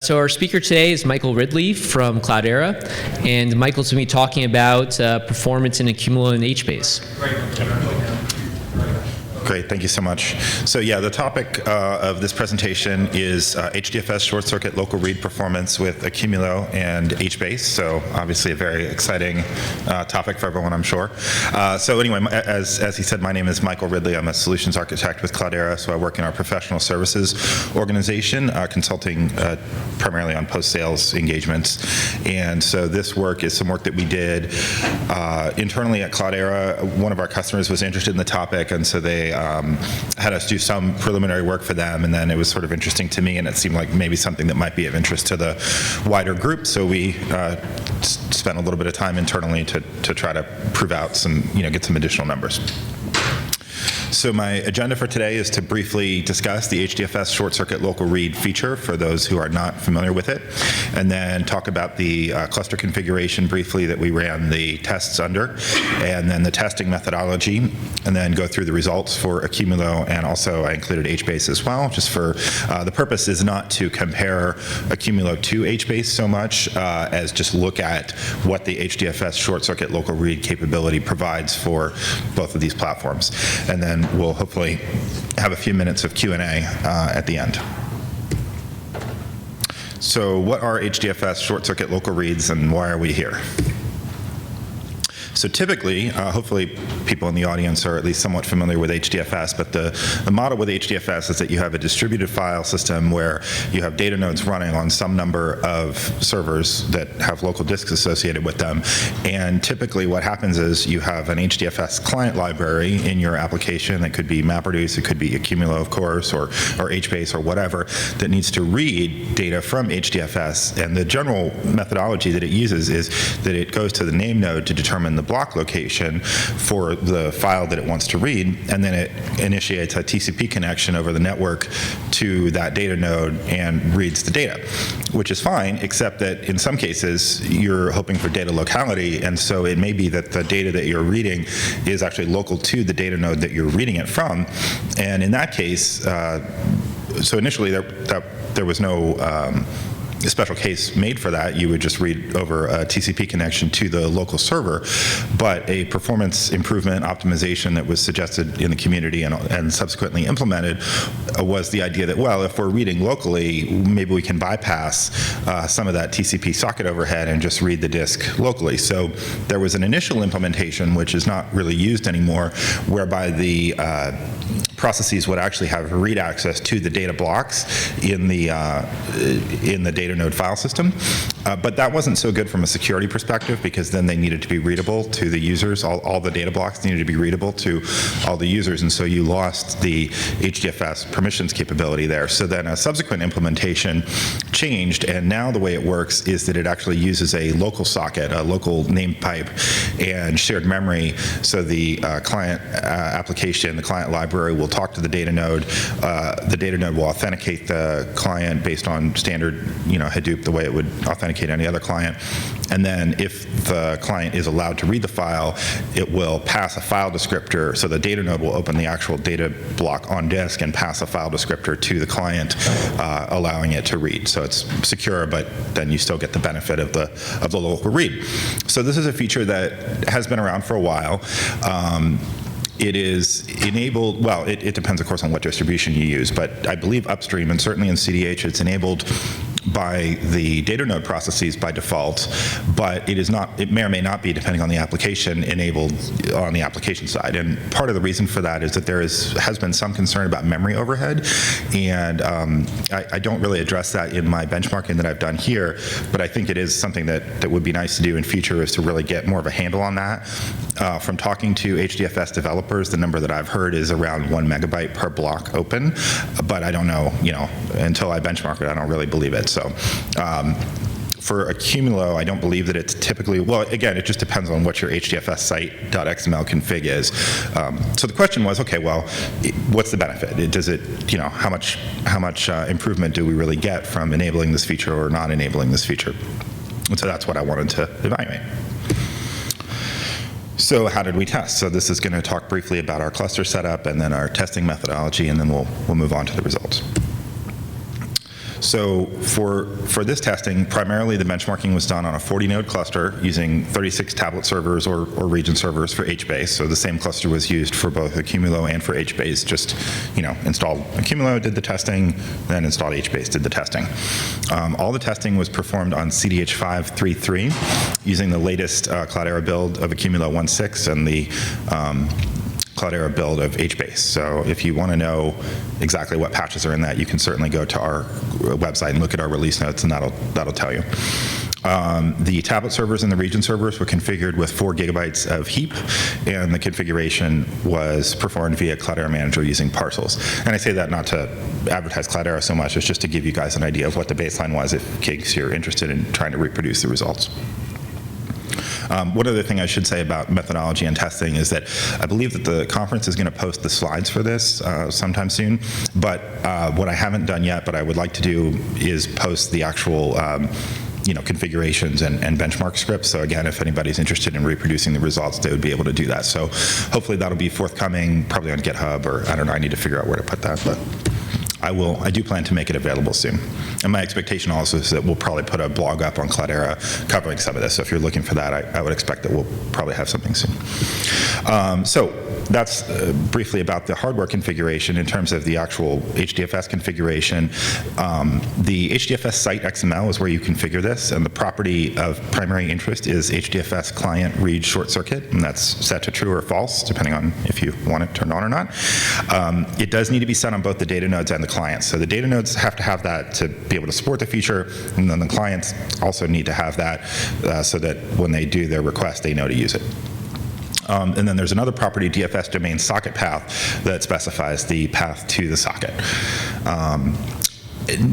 So our speaker today is Michael Ridley from Cloudera, and Michael's going to be talking about performance in Accumulo and HBase. Great, thank you so much. So yeah, the topic of this presentation is HDFS short-circuit local read performance with Accumulo and HBase. So obviously a very exciting topic for everyone, I'm sure. So anyway, as he said, my name is Michael Ridley. I'm a solutions architect with Cloudera. So I work in our professional services organization, consulting primarily on post-sales engagements. And so this work is some work that we did internally at Cloudera. One of our customers was interested in the topic, and so they had us do some preliminary work for them, and then it was sort of interesting to me, and it seemed like maybe something that might be of interest to the wider group. So we spent a little bit of time internally to try to prove out some, get some additional numbers. So my agenda for today is to briefly discuss the HDFS short-circuit local read feature for those who are not familiar with it, and then talk about the cluster configuration briefly that we ran the tests under, and then the testing methodology, and then go through the results for Accumulo, and also I included HBase as well, just for the purpose is not to compare Accumulo to HBase so much as just look at what the HDFS short-circuit local read capability provides for both of these platforms. And then we'll hopefully have a few minutes of Q&A at the end. So what are HDFS short-circuit local reads, and why are we here? So typically, hopefully people in the audience are at least somewhat familiar with HDFS, but the model with HDFS is that you have a distributed file system where you have data nodes running on some number of servers that have local disks associated with them. And typically what happens is you have an HDFS client library in your application that could be MapReduce, it could be Accumulo, of course, or HBase or whatever, that needs to read data from HDFS. And the general methodology that it uses is that it goes to the name node to determine the block location for the file that it wants to read, and then it initiates a TCP connection over the network to that data node and reads the data, which is fine, except that in some cases you're hoping for data locality, and so it may be that the data that you're reading is actually local to the data node that you're reading it from, and in that case, so initially there was no a special case made for that. You would just read over a TCP connection to the local server, but a performance improvement optimization that was suggested in the community and subsequently implemented was the idea that, well, if we're reading locally, maybe we can bypass some of that TCP socket overhead and just read the disk locally. So there was an initial implementation, which is not really used anymore, whereby the processes would actually have read access to the data blocks in the data node file system, but that wasn't so good from a security perspective, because then they needed to be readable to the users. All the data blocks needed to be readable to all the users, and so you lost the HDFS permissions capability there. So then a subsequent implementation changed, and now the way it works is that it actually uses a local socket, a local name pipe, and shared memory. So the client application, the client library will talk to the data node. The data node will authenticate the client based on standard, Hadoop, the way it would authenticate any other client. And then if the client is allowed to read the file, it will pass a file descriptor. So the data node will open the actual data block on disk and pass a file descriptor to the client, allowing it to read. So it's secure, but then you still get the benefit of the local read. So this is a feature that has been around for a while. It is enabled, well, it depends, of course, on what distribution you use, but I believe upstream, and certainly in CDH, it's enabled by the data node processes by default, but it is not, it may or may not be, depending on the application, enabled on the application side. And part of the reason for that is that there has been some concern about memory overhead, and I don't really address that in my benchmarking that I've done here, but I think it is something that would be nice to do in future, is to really get more of a handle on that. From talking to HDFS developers, the number that I've heard is around 1 megabyte per block open, but I don't know, until I benchmark it, I don't really believe it. So for Accumulo, I don't believe that it's typically, well, again, it just depends on what your HDFS site.xml config is. So the question was, okay, well, what's the benefit? Does it, how much improvement do we really get from enabling this feature or not enabling this feature? And so that's what I wanted to evaluate. So how did we test? So this is going to talk briefly about our cluster setup and then our testing methodology, and then we'll move on to the results. So for this testing, primarily the benchmarking was done on a 40-node cluster using 36 tablet servers or region servers for HBase. So the same cluster was used for both Accumulo and for HBase. Just, installed Accumulo, did the testing, then installed HBase, did the testing. All the testing was performed on CDH 5.3.3 using the latest Cloudera build of Accumulo 1.6 and the Cloudera build of HBase. So if you want to know exactly what patches are in that, you can certainly go to our website and look at our release notes, and that'll tell you. The tablet servers and the region servers were configured with 4 gigabytes of heap, and the configuration was performed via Cloudera Manager using parcels. And I say that not to advertise Cloudera so much, it's just to give you guys an idea of what the baseline was in case you're interested in trying to reproduce the results. One other thing I should say about methodology and testing is that I believe that the conference is going to post the slides for this sometime soon, but what I haven't done yet, but I would like to do, is post the actual configurations and benchmark scripts. So again, if anybody's interested in reproducing the results, they would be able to do that. So hopefully that'll be forthcoming, probably on GitHub, or I don't know, I need to figure out where to put that, but I do plan to make it available soon. And my expectation also is that we'll probably put a blog up on Cloudera covering some of this. So if you're looking for that, I would expect that we'll probably have something soon. So that's briefly about the hardware configuration. In terms of the actual HDFS configuration, the HDFS site XML is where you configure this, and the property of primary interest is HDFS client read short circuit, and that's set to true or false, depending on if you want it turned on or not. It does need to be set on both the data nodes and the clients. So the data nodes have to have that to be able to support the feature, and then the clients also need to have that so that when they do their request, they know to use it. And then there's another property, DFS domain socket path, that specifies the path to the socket.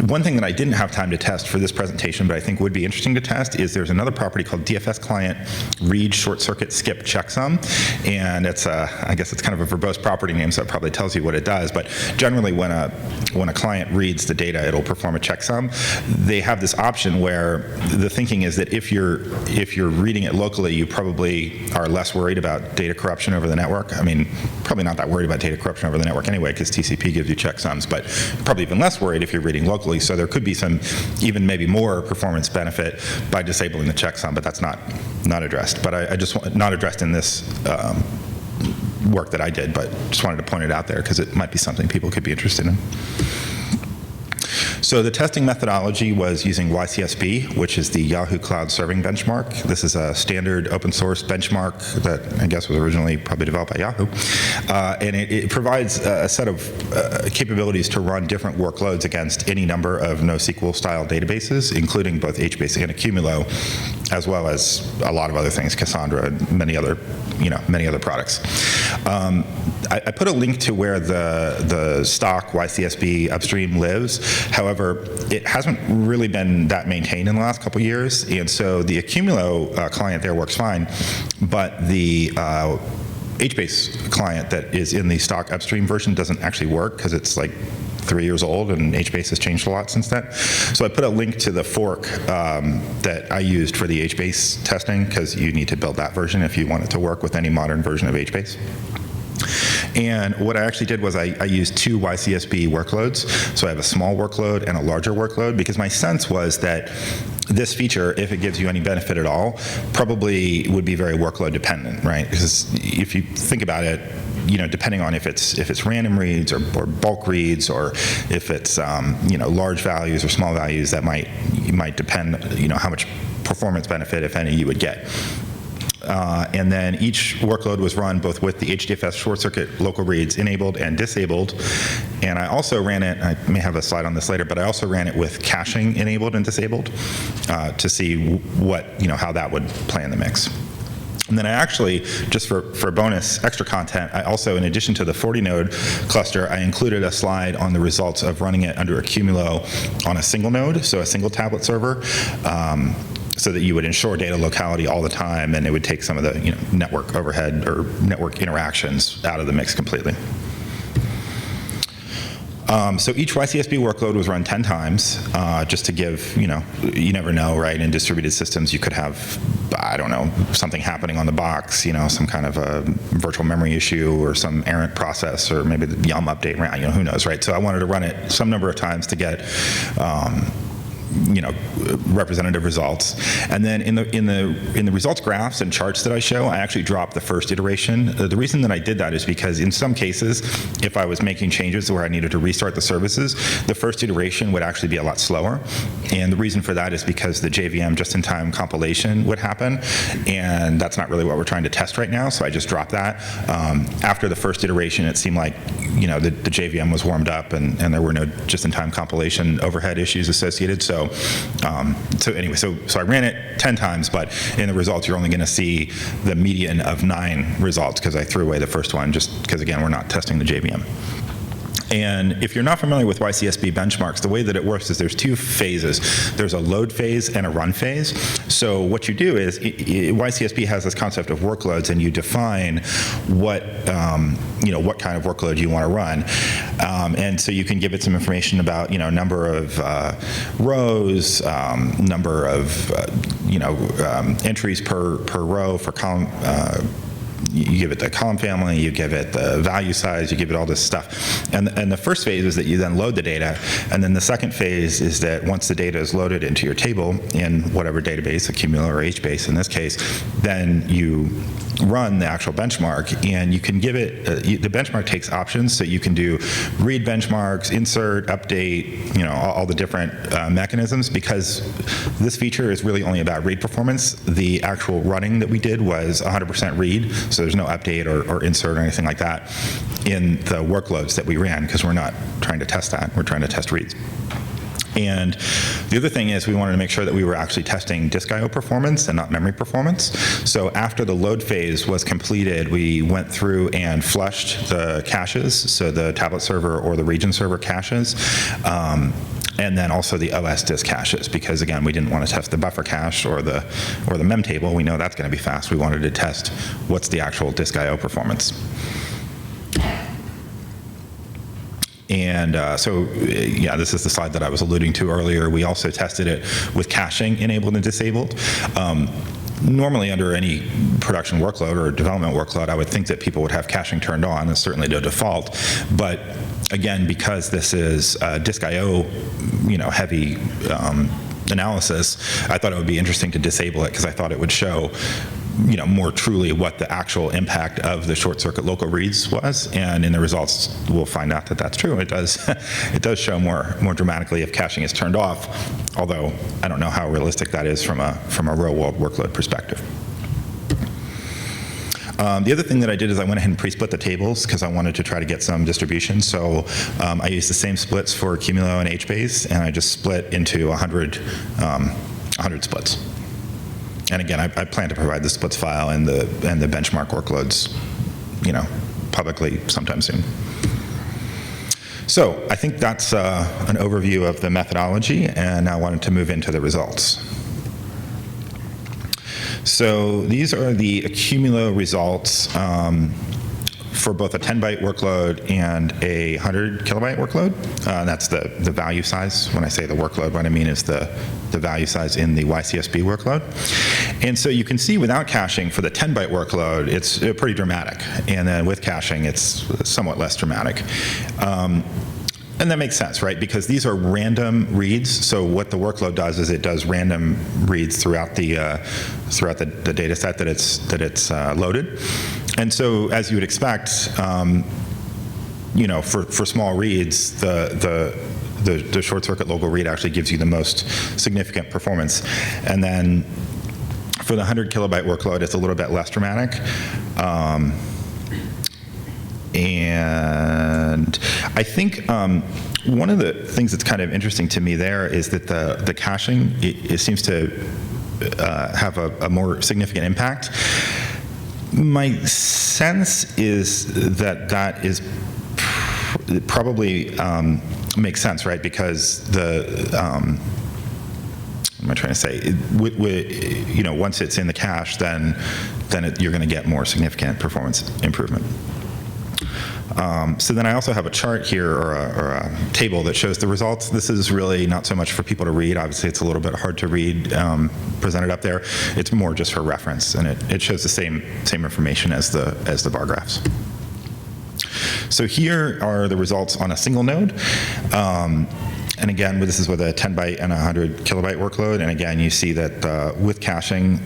One thing that I didn't have time to test for this presentation, but I think would be interesting to test, is there's another property called DFS client read short circuit skip checksum, and it's I guess it's kind of a verbose property name, so it probably tells you what it does. But generally, when a client reads the data, it'll perform a checksum. They have this option where the thinking is that if you're reading it locally, you probably are less worried about data corruption over the network. I mean, probably not that worried about data corruption over the network anyway, because TCP gives you checksums, but probably even less worried if you're reading locally. So there could be some, even maybe more performance benefit by disabling the checksum, but that's not addressed. But I just not addressed in this work that I did, but just wanted to point it out there because it might be something people could be interested in. So the testing methodology was using YCSB, which is the Yahoo Cloud Serving Benchmark. This is a standard open source benchmark that I guess was originally probably developed by Yahoo. And it provides a set of capabilities to run different workloads against any number of NoSQL style databases, including both HBase and Accumulo, as well as a lot of other things, Cassandra and many other products. I put a link to where the stock YCSB upstream lives. However, it hasn't really been that maintained in the last couple of years, and so the Accumulo client there works fine, but the HBase client that is in the stock upstream version doesn't actually work because it's like 3 years old, and HBase has changed a lot since then. So I put a link to the fork that I used for the HBase testing, because you need to build that version if you want it to work with any modern version of HBase. And what I actually did was I used 2 YCSB workloads. So I have a small workload and a larger workload, because my sense was that this feature, if it gives you any benefit at all, probably would be very workload dependent, right? Because if you think about it, depending on if it's random reads or bulk reads, or if it's large values or small values, that might depend how much performance benefit, if any, you would get. And then each workload was run both with the HDFS short circuit local reads enabled and disabled. And I also ran it, I may have a slide on this later, but I also ran it with caching enabled and disabled to see how that would play in the mix. And then I actually, just for bonus extra content, I also, in addition to the 40-node cluster, I included a slide on the results of running it under Accumulo on a single node, so a single tablet server, so that you would ensure data locality all the time, and it would take some of the network overhead or network interactions out of the mix completely. So each YCSB workload was run 10 times, just to give, you never know, right? In distributed systems, you could have, I don't know, something happening on the box, some kind of a virtual memory issue or some errant process, or maybe the Yum update ran, who knows, right? So I wanted to run it some number of times to get representative results. And then in the results graphs and charts that I show, I actually dropped the first iteration. The reason that I did that is because in some cases, if I was making changes where I needed to restart the services, the first iteration would actually be a lot slower. And the reason for that is because the JVM just-in-time compilation would happen, and that's not really what we're trying to test right now, so I just dropped that. After the first iteration, it seemed like the JVM was warmed up and there were no just-in-time compilation overhead issues associated. So anyway, so I ran it 10 times, but in the results, you're only going to see the median of 9 results because I threw away the first one just because, again, we're not testing the JVM. And if you're not familiar with YCSB benchmarks, the way that it works is there's 2 phases. There's a load phase and a run phase. So what you do is YCSB has this concept of workloads, and you define what kind of workload you want to run. And so you can give it some information about number of rows, number of entries per row for column. You give it the column family, you give it the value size, you give it all this stuff. And the first phase is that you then load the data, and then the second phase is that once the data is loaded into your table in whatever database, Accumulo or HBase in this case, then you run the actual benchmark, and you can give it, the benchmark takes options, so you can do read benchmarks, insert, update, all the different mechanisms. Because this feature is really only about read performance, the actual running that we did was 100% read, so there's no update or insert or anything like that in the workloads that we ran, because we're not trying to test that, we're trying to test reads. And the other thing is we wanted to make sure that we were actually testing disk I/O performance and not memory performance. So after the load phase was completed, we went through and flushed the caches, so the tablet server or the region server caches, and then also the OS disk caches, because again, we didn't want to test the buffer cache or the mem table. We know that's going to be fast. We wanted to test what's the actual disk I/O performance. And this is the slide that I was alluding to earlier. We also tested it with caching enabled and disabled. Normally, under any production workload or development workload, I would think that people would have caching turned on. It's certainly no default. But again, because this is disk I/O, heavy analysis, I thought it would be interesting to disable it, because I thought it would show more truly what the actual impact of the short circuit local reads was. And in the results, we'll find out that that's true. It does it does show more dramatically if caching is turned off, although I don't know how realistic that is from a real world workload perspective. The other thing that I did is I went ahead and pre-split the tables, because I wanted to try to get some distribution. So I used the same splits for Accumulo and HBase, and I just split into 100 splits. And again, I plan to provide the splits file and the benchmark workloads, publicly sometime soon. So I think that's an overview of the methodology, and I wanted to move into the results. So these are the Accumulo results for both a 10-byte workload and a 100-kilobyte workload. That's the value size. When I say the workload, what I mean is the value size in the YCSB workload. And so you can see without caching for the 10-byte workload, it's pretty dramatic. And then with caching, it's somewhat less dramatic. And that makes sense, right? Because these are random reads. So what the workload does is it does random reads throughout the data set that it's loaded. And so, as you would expect, for small reads, the short circuit local read actually gives you the most significant performance. And then for the 100 kilobyte workload, it's a little bit less dramatic. And I think one of the things that's kind of interesting to me there is that the caching, it seems to have a more significant impact. My sense is that is probably makes sense, right? Because what am I trying to say? Once it's in the cache, then you're going to get more significant performance improvement. So then I also have a chart here, or a table that shows the results. This is really not so much for people to read. Obviously, it's a little bit hard to read presented up there. It's more just for reference, and it shows the same information as the bar graphs. So here are the results on a single node. And again, this is with a 10 byte and 100 kilobyte workload. And again, you see that with caching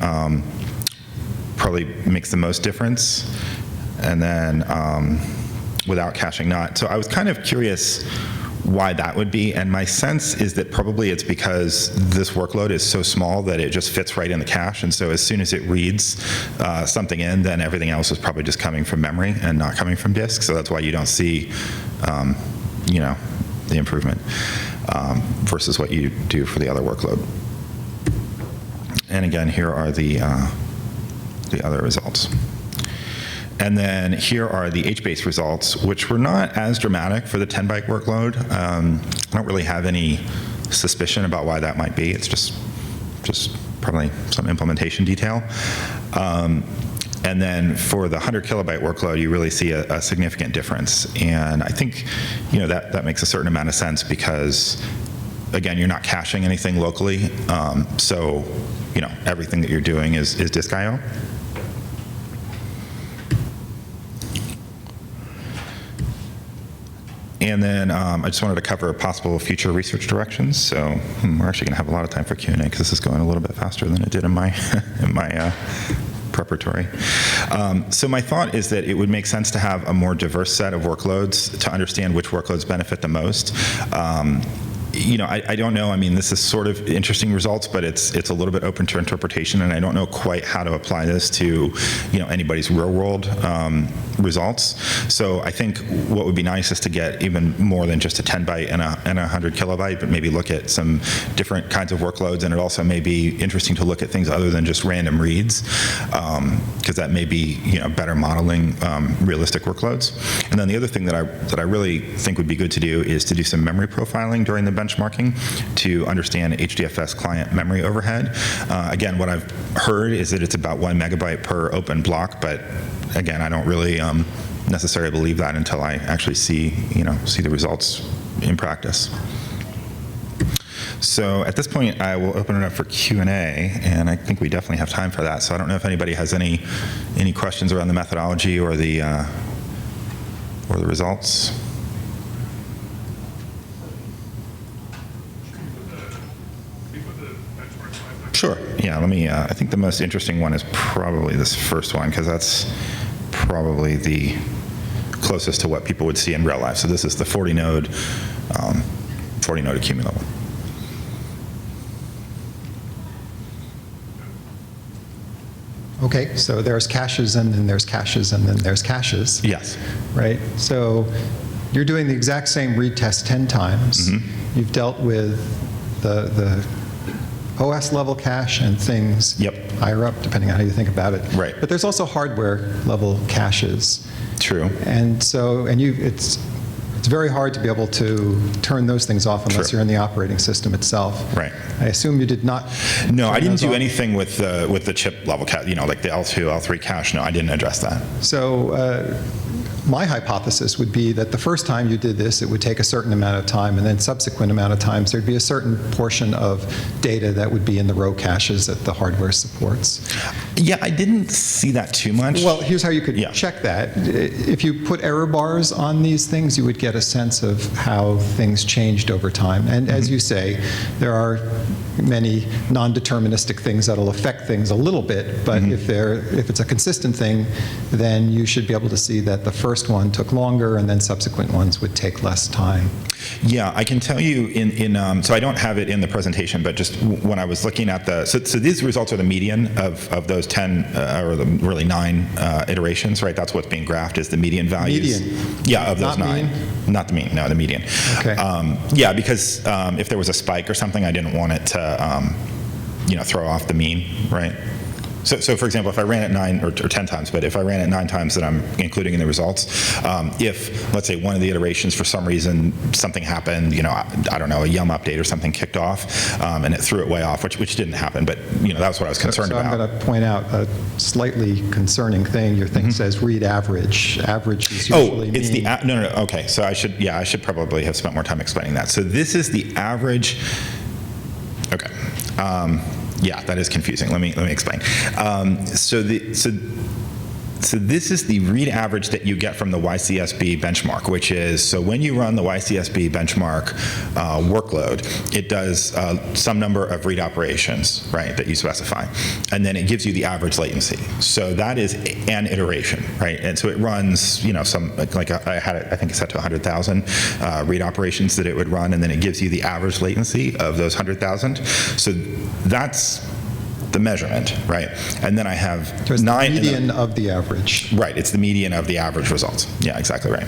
probably makes the most difference. And then without caching, not. So I was kind of curious why that would be. And my sense is that probably it's because this workload is so small that it just fits right in the cache. And so as soon as it reads something in, then everything else is probably just coming from memory and not coming from disk. So that's why you don't see, the improvement versus what you do for the other workload. And again, here are the other results. And then here are the HBase results, which were not as dramatic for the 10 byte workload. I don't really have any suspicion about why that might be. It's just probably some implementation detail. And then for the 100 kilobyte workload, you really see a significant difference. And I think, that makes a certain amount of sense because, again, you're not caching anything locally. So, everything that you're doing is disk I/O. And then I just wanted to cover possible future research directions. So we're actually going to have a lot of time for Q&A because this is going a little bit faster than it did in my preparatory. So my thought is that it would make sense to have a more diverse set of workloads to understand which workloads benefit the most. I don't know. I mean, this is sort of interesting results, but it's a little bit open to interpretation, and I don't know quite how to apply this to, anybody's real-world results. So I think what would be nice is to get even more than just a 10 byte and a 100 kilobyte, but maybe look at some different kinds of workloads, and it also may be interesting to look at things other than just random reads, because that may be, better modeling realistic workloads. And then the other thing that I really think would be good to do is to do some memory profiling during the benchmarking to understand HDFS client memory overhead. Again, what I've heard is that it's about 1 megabyte per open block, but again, I don't really necessarily believe that until I actually see the results in practice. So at this point, I will open it up for Q&A, and I think we definitely have time for that. So I don't know if anybody has any questions around the methodology or the results. Sure. Yeah. Let me. I think the most interesting one is probably this first one because that's probably the closest to what people would see in real life. So this is the 40 node Accumulo. Okay. So there's caches, and then there's caches, and then there's caches. Yes. Right. So you're doing the exact same read test 10 times. Mm-hmm. You've dealt with the OS level cache and things higher up, depending on how you think about it. Right. But there's also hardware level caches. True. And so, it's very hard to be able to turn those things off unless you're in the operating system itself. Right. I assume you did not. No, I didn't do anything with the chip level cache. Like the L2, L3 cache. No, I didn't address that. So. My hypothesis would be that the first time you did this, it would take a certain amount of time, and then subsequent amount of times, there'd be a certain portion of data that would be in the row caches that the hardware supports. Yeah, I didn't see that too much. Well, here's how you could check that. If you put error bars on these things, you would get a sense of how things changed over time. And as you say, there are many non-deterministic things that'll affect things a little bit, but if it's a consistent thing, then you should be able to see that the first one took longer and then subsequent ones would take less time. Yeah, I can tell you so I don't have it in the presentation, but just when I was looking at so these results are the median of those 10, or the really 9 iterations, right? That's what's being graphed is the median values. Median? Yeah, of those Not 9. mean? Not the mean, no, the median. Okay. Yeah, because if there was a spike or something, I didn't want it to, throw off the mean, right? So for example, if I ran it 9 or 10 times, but if I ran it 9 times that I'm including in the results, if, let's say, one of the iterations, for some reason, something happened, I don't know, a yum update or something kicked off, and it threw it way off, which didn't happen, but, that's what I was concerned about. I'm going to point out a slightly concerning thing. Your thing says read average. Average is usually it's mean. no, okay, so I should probably have spent more time explaining that. So this is the average, okay. Yeah, that is confusing. Let me explain. So this is the read average that you get from the YCSB benchmark, which is, so when you run the YCSB benchmark workload, it does some number of read operations, right, that you specify, and then it gives you the average latency. So that is an iteration, right, and so it runs, some, like I had it, I think it's set to 100,000 read operations that it would run, and then it gives you the average latency of those 100,000. So that's the measurement, right? And then I have So it's 9. the median of the average. Right, it's the median of the average results. Yeah, exactly right.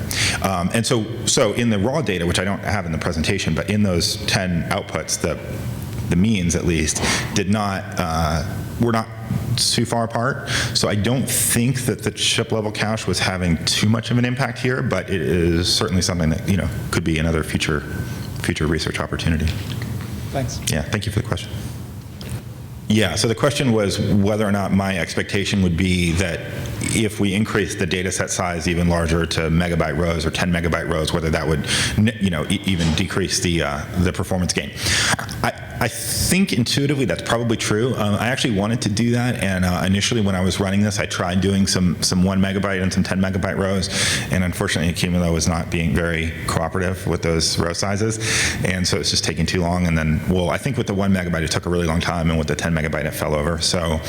And so in the raw data, which I don't have in the presentation, but in those 10 outputs, the means at least were not too far apart. So I don't think that the chip level cache was having too much of an impact here, but it is certainly something that could be another future research opportunity. Thanks. Yeah, thank you for the question. Yeah, so the question was whether or not my expectation would be that if we increase the data set size even larger to megabyte rows or 10 megabyte rows, whether that would, even decrease the performance gain. I think intuitively that's probably true. I actually wanted to do that, and initially when I was running this, I tried doing some 1 megabyte and some 10 megabyte rows, and unfortunately Accumulo was not being very cooperative with those row sizes, and so it's just taking too long. And then, I think with the 1 megabyte it took a really long time, and with the 10 megabyte it fell over. So.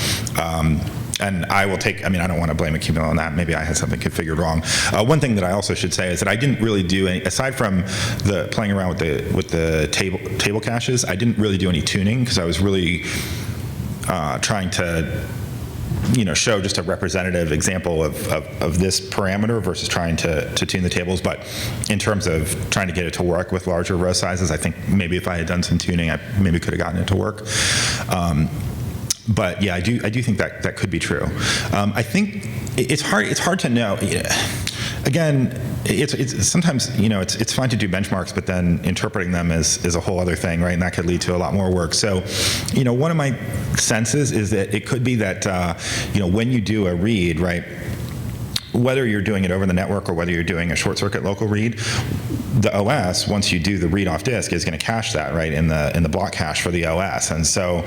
And I don't want to blame Accumulo on that. Maybe I had something configured wrong. One thing that I also should say is that I didn't really do any, aside from the playing around with the table caches, I didn't really do any tuning, because I was really trying to show just a representative example of this parameter versus trying to tune the tables. But in terms of trying to get it to work with larger row sizes, I think maybe if I had done some tuning, I maybe could have gotten it to work. But yeah, I do think that could be true. I think it's hard to know. Again, it's sometimes it's fine to do benchmarks, but then interpreting them is a whole other thing, right? And that could lead to a lot more work. So, one of my senses is that it could be that when you do a read, right, whether you're doing it over the network or whether you're doing a short circuit local read, the OS, once you do the read off disk, is going to cache that, right, in the block cache for the OS. And so,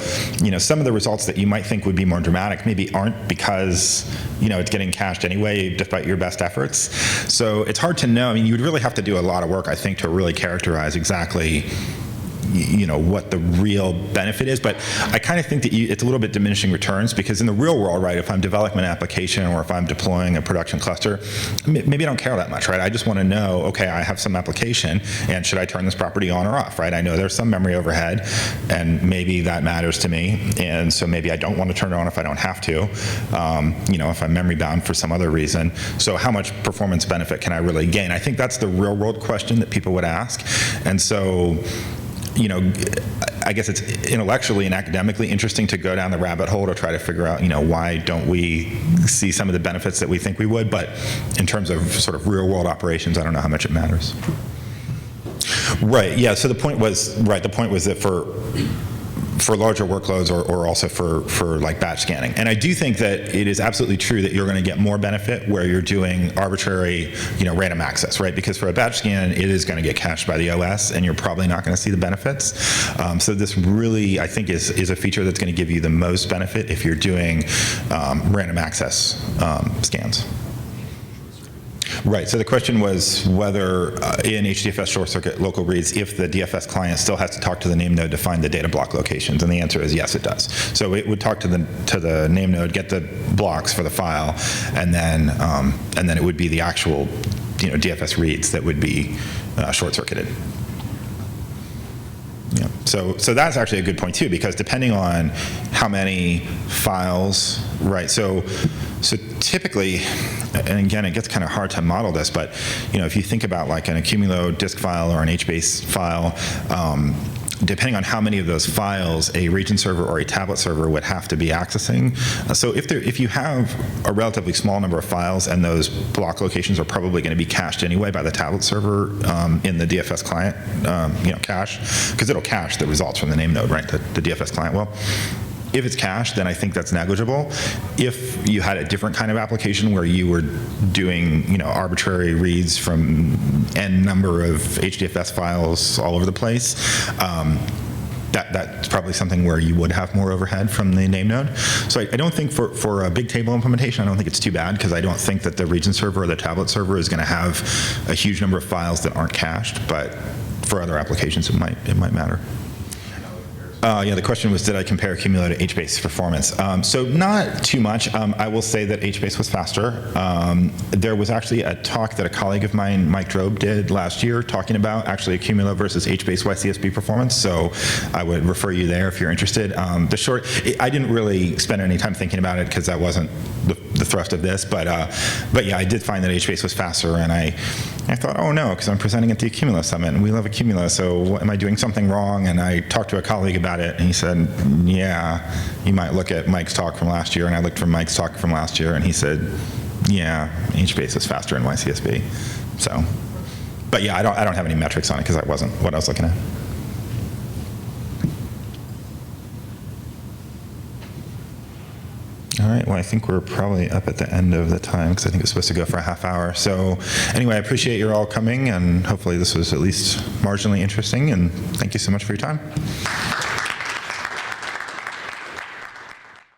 some of the results that you might think would be more dramatic maybe aren't, because, it's getting cached anyway despite your best efforts. So it's hard to know. You would really have to do a lot of work, I think, to really characterize exactly what the real benefit is. But I kind of think that it's a little bit diminishing returns, because in the real world, right, if I'm developing an application or if I'm deploying a production cluster, maybe I don't care that much, right? I just want to know, okay, I have some application, and should I turn this property on or off, right? I know there's some memory overhead, and maybe that matters to me, and so maybe I don't want to turn it on if I don't have to, if I'm memory bound for some other reason. So how much performance benefit can I really gain? I think that's the real world question that people would ask. And so, I guess it's intellectually and academically interesting to go down the rabbit hole to try to figure out, why don't we see some of the benefits that we think we would. But in terms of sort of real world operations, I don't know how much it matters. Right, yeah, so the point was that for larger workloads or also for like batch scanning. And I do think that it is absolutely true that you're going to get more benefit where you're doing arbitrary, random access, right? Because for a batch scan, it is going to get cached by the OS, and you're probably not going to see the benefits. So this really, I think, is a feature that's going to give you the most benefit if you're doing random access scans. Right, so the question was whether in HDFS short circuit local reads, if the DFS client still has to talk to the name node to find the data block locations, and the answer is yes, it does. So it would talk to the name node, get the blocks for the file, and then it would be the actual DFS reads that would be short circuited. Yeah. So that's actually a good point too, because depending on how many files, right? So typically, and again, it gets kind of hard to model this, but if you think about like an Accumulo disk file or an HBase file, depending on how many of those files a region server or a tablet server would have to be accessing. So if you have a relatively small number of files and those block locations are probably going to be cached anyway by the tablet server in the DFS client, cache, because it'll cache the results from the name node, right? The DFS client will. If it's cached, then I think that's negligible. If you had a different kind of application where you were doing, arbitrary reads from n number of HDFS files all over the place, that's probably something where you would have more overhead from the name node. So I don't think for a big table implementation, I don't think it's too bad, because I don't think that the region server or the tablet server is going to have a huge number of files that aren't cached. But for other applications, it might matter. The question was, did I compare Accumulo to HBase performance? So not too much. I will say that HBase was faster. There was actually a talk that a colleague of mine, Mike Drobe, did last year talking about actually Accumulo versus HBase YCSB performance. So I would refer you there if you're interested. I didn't really spend any time thinking about it because that wasn't the thrust of this. But yeah, I did find that HBase was faster, and I thought, oh no, because I'm presenting at the Accumulo Summit, and we love Accumulo, so am I doing something wrong? And I talked to a colleague about it, and he said, yeah, you might look at Mike's talk from last year, and I looked from Mike's talk from last year, and he said, yeah, HBase is faster in YCSB. So, but yeah, I don't have any metrics on it because that wasn't what I was looking at. All right, well, I think we're probably up at the end of the time because I think it was supposed to go for a half hour. So anyway, I appreciate you all coming, and hopefully this was at least marginally interesting, and thank you so much for your time.